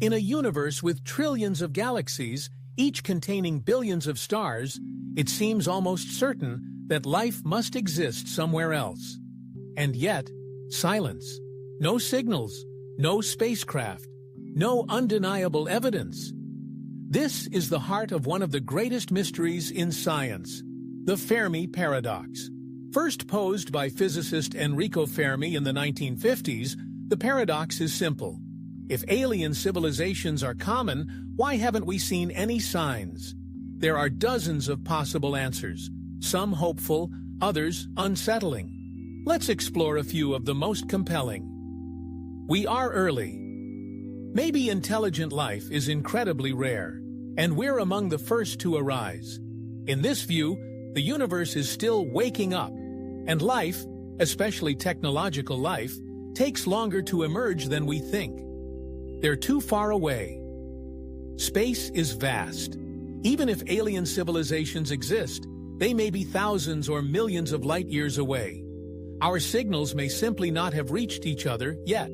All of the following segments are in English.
In a universe with trillions of galaxies, each containing billions of stars, it seems almost certain that life must exist somewhere else. And yet, silence. No signals, no spacecraft, no undeniable evidence. This is the heart of one of the greatest mysteries in science, the Fermi paradox. First posed by physicist Enrico Fermi in the 1950s, the paradox is simple. If alien civilizations are common, why haven't we seen any signs? There are dozens of possible answers, some hopeful, others unsettling. Let's explore a few of the most compelling. We are early. Maybe intelligent life is incredibly rare, and we're among the first to arise. In this view, the universe is still waking up, and life, especially technological life, takes longer to emerge than we think. They're too far away. Space is vast. Even if alien civilizations exist, they may be thousands or millions of light years away. Our signals may simply not have reached each other yet.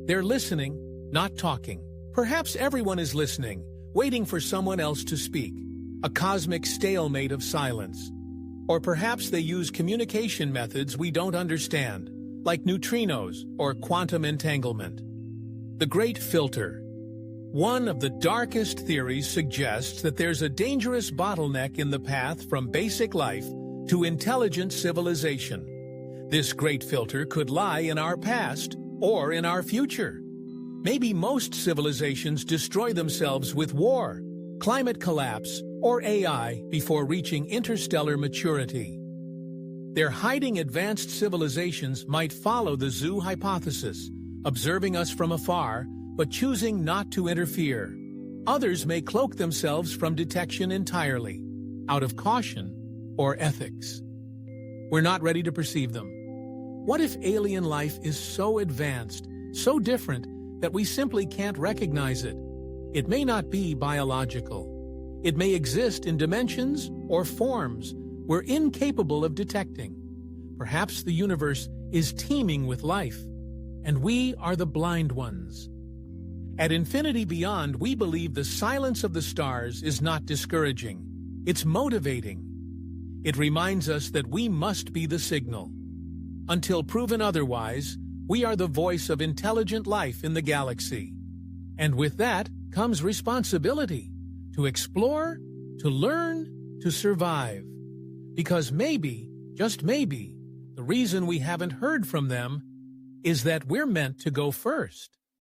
They're listening, not talking. Perhaps everyone is listening, waiting for someone else to speak. A cosmic stalemate of silence. Or perhaps they use communication methods we don't understand, like neutrinos or quantum entanglement. The Great Filter. One of the darkest theories suggests that there's a dangerous bottleneck in the path from basic life to intelligent civilization. This great filter could lie in our past or in our future. Maybe most civilizations destroy themselves with war, climate collapse, or AI before reaching interstellar maturity. Their hiding advanced civilizations might follow the zoo hypothesis, observing us from afar, but choosing not to interfere. Others may cloak themselves from detection entirely, out of caution or ethics. We're not ready to perceive them. What if alien life is so advanced, so different, that we simply can't recognize it? It may not be biological. It may exist in dimensions or forms we're incapable of detecting. Perhaps the universe is teeming with life, and we are the blind ones. At Infinity Beyond, we believe the silence of the stars is not discouraging. It's motivating. It reminds us that we must be the signal. Until proven otherwise, we are the voice of intelligent life in the galaxy. And with that comes responsibility to explore, to learn, to survive. Because maybe, just maybe, the reason we haven't heard from them is that we're meant to go first.